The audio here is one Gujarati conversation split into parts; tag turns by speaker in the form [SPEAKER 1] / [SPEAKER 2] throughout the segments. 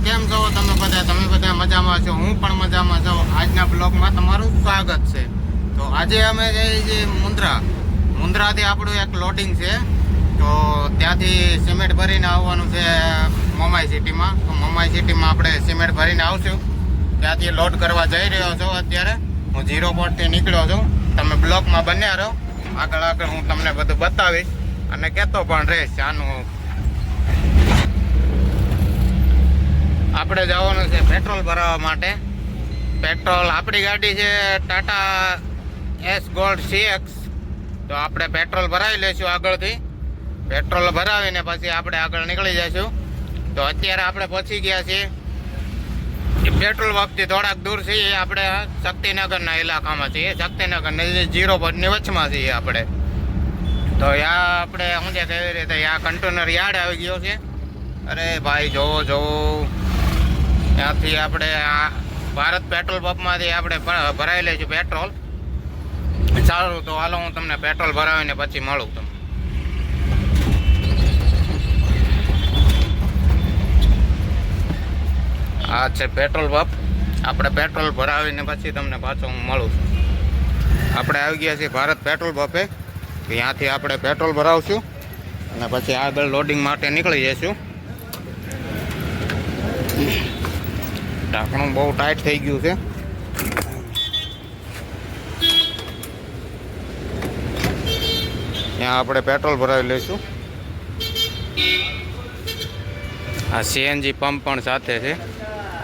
[SPEAKER 1] કેમ છો તમે બધા મજામાં છો? હું પણ મજામાં છું. આજના બ્લોગમાં તમારું સ્વાગત છે. તો આજે અમે જઈએ છીએ મુન્દ્રાથી આપણું એક લોડિંગ છે. તો ત્યાંથી સિમેન્ટ ભરીને આવવાનું છે મમાઈ સિટીમાં. તો મમાઈ સિટીમાં આપણે સિમેન્ટ ભરીને આવશું. ત્યાંથી લોડ કરવા જઈ રહ્યો છું. અત્યારે હું 0 પોઈન્ટથી નીકળ્યો છું. તમે બ્લોગમાં બન્યા રહો. આગળ હું તમને બધું બતાવીશ અને કહેતો પણ રહીશ. આનું આપણે જવાનું છે પેટ્રોલ ભરાવવા માટે. પેટ્રોલ આપણી ગાડી છે ટાટા એસ ગોલ્ડ CX. તો આપણે પેટ્રોલ ભરાવી લઈશું આગળથી. પેટ્રોલ ભરાવીને પછી આપણે આગળ નીકળી જઈશું. તો અત્યારે આપણે પહોંચી ગયા છીએ પેટ્રોલ પંપથી થોડાક દૂર છીએ. આપણે શક્તિનગરના ઇલાકામાં છીએ. શક્તિનગર 0 પોઈન્ટની વચમાં છીએ આપણે. તો યા આપણે શું છે કેવી રીતે યા કન્ટેનર યાર્ડ આવી ગયો છે. અરે ભાઈ જોવો ત્યાંથી આપણે આ ભારત પેટ્રોલ પંપમાંથી આપણે ભરાઈ લઈશું પેટ્રોલ. સારું, તો હાલો હું તમને પેટ્રોલ ભરાવીને પછી મળું તમને. આ છે પેટ્રોલ પંપ. આપણે પેટ્રોલ ભરાવીને પછી તમને પાછો હું મળું છું. આપણે આવી ગયા છીએ ભારત પેટ્રોલ પંપે. ત્યાંથી આપણે પેટ્રોલ ભરાવશું અને પછી આગળ લોડિંગ માટે નીકળી જઈશું. ઢાંકણું બહુ ટાઈટ થઈ ગયું છે. ત્યાં આપણે પેટ્રોલ ભરાવી લઈશું. આ CNG પંપ પણ સાથે છે.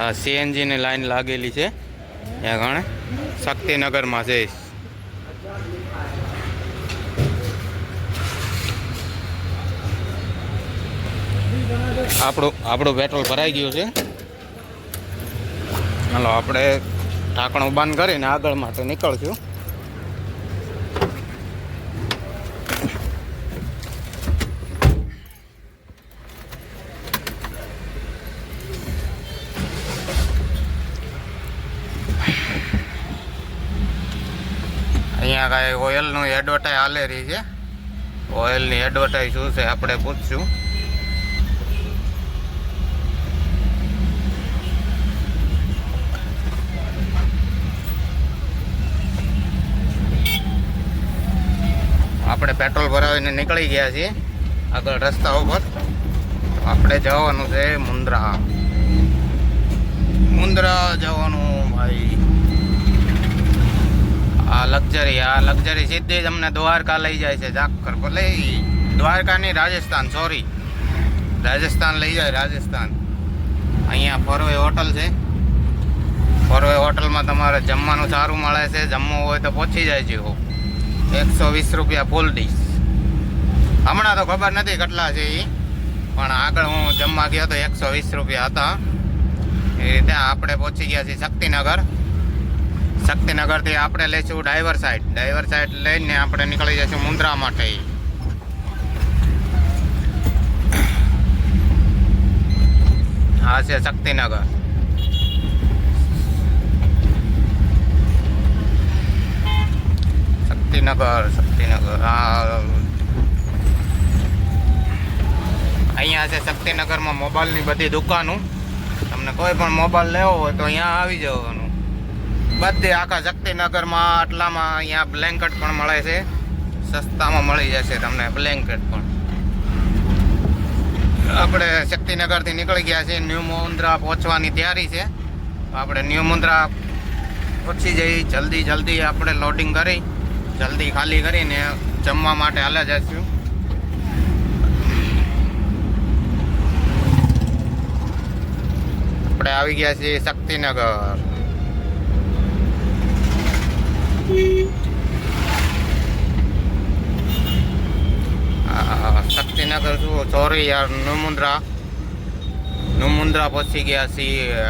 [SPEAKER 1] આ CNGની લાઈન લાગેલી છે ત્યાં ઘણે શક્તિનગરમાં છે. આપણું પેટ્રોલ ભરાઈ ગયું છે. હાલો આપણે ઢાંકણું બંધ કરીને આગળ માટે નીકળશું. અહીંયા કાંઈ ઓઇલનું એડવર્ટાઈઝ હાલે રહી છે. ઓઇલની એડવર્ટાઈઝ શું છે આપણે પૂછશું. આપણે પેટ્રોલ ભરાવીને નીકળી ગયા છીએ આગળ રસ્તા ઉપર. આપણે જવાનું છે મુન્દ્રા જવાનું ભાઈ. આ લક્ઝરી સીધી જ અમને દ્વારકા લઈ જાય છે. ઝાકર ભલે દ્વારકા નહીં, રાજસ્થાન લઈ જાય. રાજસ્થાન અહીંયા ફોરવે હોટલ છે. ફોરવે હોટલમાં તમારે જમવાનું સારું મળે છે. જમવું હોય તો પહોંચી જાય છે. 120 રૂપિયા ફૂલ ડીશ. હમણાં તો ખબર નથી કેટલા છે એ, પણ આગળ હું જમવા ગયો તો 120 રૂપિયા હતા. એ રીતે આપણે પહોંચી ગયા છીએ શક્તિનગર. શક્તિનગરથી આપણે લઈશું ડાઈવર સાઈડ લઈને આપણે નીકળી જઈશું મુન્દ્રા માટે. આ છે શક્તિનગર. શક્તિનગર અહીંયા છે શક્તિનગરમાં મોબાઈલની બધી દુકાનો. તમને કોઈ પણ મોબાઈલ લેવો હોય તો અહીંયા આવી જવાનું. બધી આખા શક્તિનગરમાં આટલામાં અહીંયા બ્લેન્કેટ પણ મળે છે. સસ્તામાં મળી જશે તમને બ્લેન્કેટ પણ. આપણે શક્તિનગરથી નીકળી ગયા છીએ. ન્યૂ મુન્દ્રા પહોંચવાની તૈયારી છે. આપણે ન્યૂ મુન્દ્રા પહોંચી જઈ. જલ્દી આપણે લોડિંગ કરી જલ્દી ખાલી કરીને જમવા માટે હાલ્યા જઈશું. આપણે આવી ગયા છીએ શક્તિનગર. શક્તિનગર શું, સોરી યાર, ન્યૂ મુન્દ્રા પહોંચી ગયા છીએ.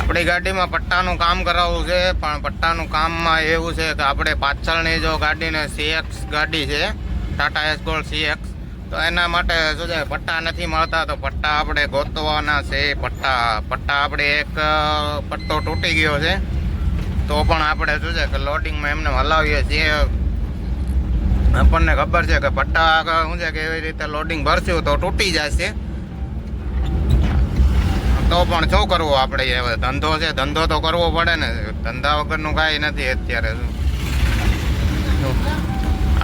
[SPEAKER 1] આપણી ગાડીમાં પટ્ટાનું કામ કરાવવું છે, પણ પટ્ટાનું કામમાં એવું છે કે આપણે પાછળની જો ગાડીને CX ગાડી છે ટાટા એસ ગોલ્ડ CX, તો એના માટે શું છે, પટ્ટા નથી મળતા, તો પટ્ટા આપણે ગોતવાના છે. પટ્ટા આપણે એક પટ્ટો તૂટી ગયો છે, તો પણ આપણે શું છે કે લોડિંગમાં એમને હલાવીએ છીએ. આપણને ખબર છે કે પટ્ટા શું છે કે એવી રીતે લોડિંગ ભરશું તો તૂટી જશે. તો પણ શું કરવું આપણે, હવે ધંધો છે, ધંધો તો કરવો પડે ને. ધંધા વગરનું કાંઈ નથી અત્યારે.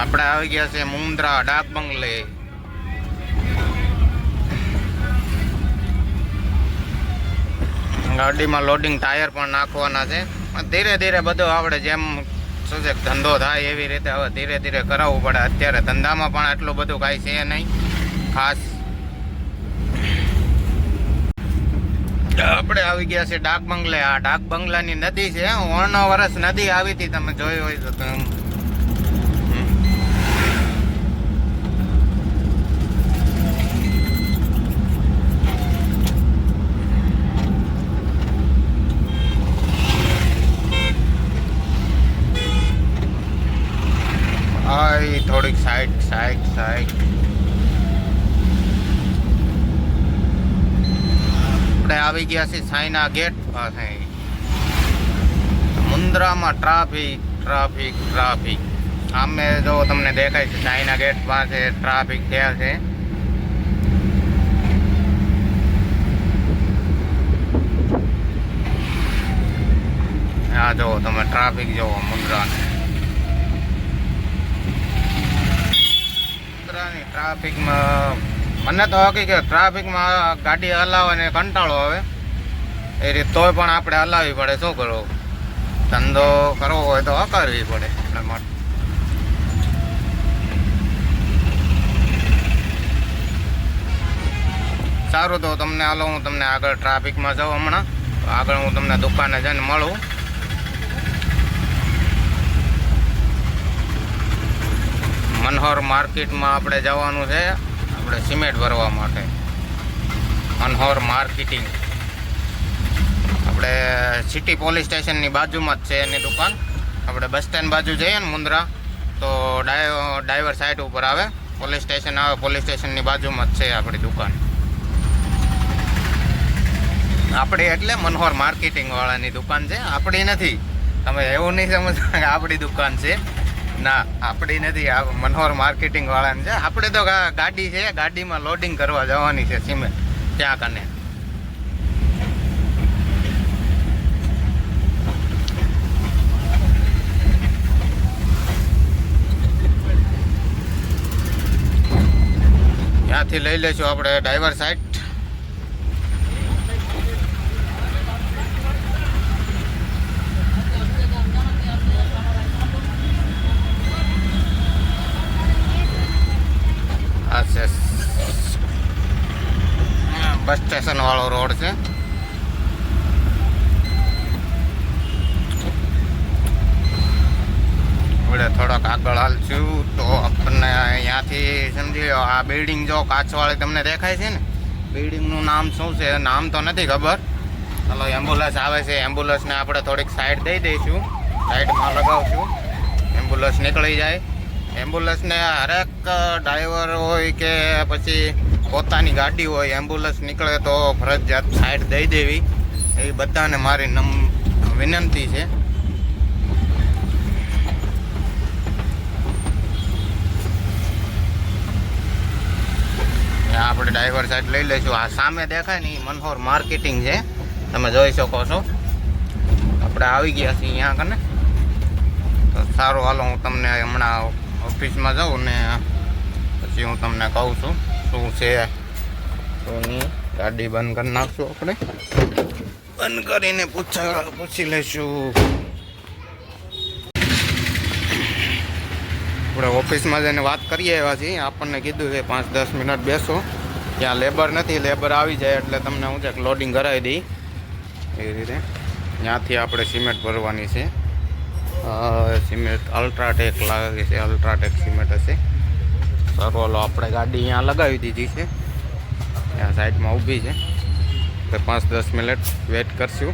[SPEAKER 1] આપણે આવી ગયા છે મુન્દ્રા ડાક બંગલે. ગાડીમાં લોડિંગ ટાયર પણ નાખવાના છે. ધીરે ધીરે બધું આપણે જેમ શું છે ધંધો થાય એવી રીતે હવે ધીરે ધીરે કરાવવું પડે. અત્યારે ધંધામાં પણ એટલું બધું કાંઈ છે નહીં ખાસ. આપણે આવી ગયા છે ડાક બંગલે. આ ડાક બંગલાની નદી છે, 9 વર્ષ નદી આવી હતી, તમે જોઈ હોય તો. થોડીક સાઈડ આપણે આવી ગયા છીએ ચાઇના ગેટ પાસે. મુન્દ્રામાં ટ્રાફિક. સામે જો તમને દેખાય છે ચાઇના ગેટ પાસે ટ્રાફિક થયા છે. આ જો તમે ટ્રાફિક જોવો મુન્દ્રાને. ટ્રાફિકમાં મને તો હકીકત ટ્રાફિકમાં ગાડી હલાવવાને કંટાળો આવે એ રીતે, તોય પણ આપણે હલાવવી પડે. શું કરવું, ધંધો કરવો હોય તો હકારવી પડે. એટલા માટે સારું, તો તમને હાલો હું તમને આગળ ટ્રાફિકમાં જાઉં હમણાં. આગળ હું તમને દુકાને જઈને મળું. મનોહર માર્કેટમાં આપણે જવાનું છે, આપણે સિમેન્ટ ભરવા માટે. મનોહર માર્કેટિંગ આપણે સિટી પોલીસ સ્ટેશનની બાજુમાં જ છે એની દુકાન. આપણે બસ સ્ટેન્ડ બાજુ જઈએ ને મુન્દ્રા, તો ડાઈવર સાઈડ ઉપર આવે, પોલીસ સ્ટેશન આવે, પોલીસ સ્ટેશનની બાજુમાં જ છે આપણી દુકાન. આપણી એટલે મનોહર માર્કેટિંગ વાળાની દુકાન છે, આપણી નથી. તમે એવું નહીં સમજતા કે આપણી દુકાન છે, ના આપણી નથી. આ મનોહર માર્કેટિંગ વાળાની છે. આપણે તો ગાડી છે, ગાડીમાં લોડિંગ કરવા જવાની છે સિમેન્ટ ત્યાં કને. ત્યાંથી લઈ લઈશું આપણે ડ્રાઈવર સાઈડ. બસ સ્ટેશન વાળો રોડ છે. આપણે થોડોક આગળ હાલશું તો આપણને અહીંયાથી સમજી લો, આ બિલ્ડિંગ જો કાચવાળી તમને દેખાય છે ને, બિલ્ડિંગનું નામ શું છે નામ તો નથી ખબર. ચાલો એમ્બ્યુલન્સ આવે છે, એમ્બ્યુલન્સને આપણે થોડીક સાઈડ દઈ દઈશું, સાઈડમાં લગાવશું, એમ્બ્યુલન્સ નીકળી જાય. એમ્બ્યુલન્સને હરેક ડ્રાઈવર હોય કે પછી પોતાની ગાડી હોય, એમ્બ્યુલન્સ નીકળે તો ફરજિયાત સાઈડ દઈ દેવી, એ બધાને મારી વિનંતી છે. આપણે ડ્રાઈવર સાઈડ લઈ લઈશું. આ સામે દેખાય ને એ મનોહર માર્કેટિંગ છે, તમે જોઈ શકો છો. આપણે આવી ગયા છીએ અહીંયા કને. તો સારું, હાલો હું તમને હમણાં ઓફિસમાં જાઉં ને પછી હું તમને કહું છું શું છે શું નહીં. ગાડી બંધ કરી નાખશું, આપણે બંધ કરીને પૂછી લઈશું. આપણે ઓફિસમાં જઈને વાત કરીએ એવા છીએ. આપણને કીધું છે 5-10 મિનિટ બેસો, ત્યાં લેબર નથી, લેબર આવી જાય એટલે તમને હું છે લોડિંગ કરાવી દઈ એવી રીતે. ત્યાંથી આપણે સિમેન્ટ ભરવાની છે. સિમેન્ટ અલ્ટ્રાટેક લાગે છે, અલ્ટ્રાટેક સિમેન્ટ હશે. સારું, હાલો આપણે ગાડી અહીંયા લગાવી દીધી છે, ત્યાં સાઈડમાં ઊભી છે. 5-10 મિનિટ વેઇટ કરશું.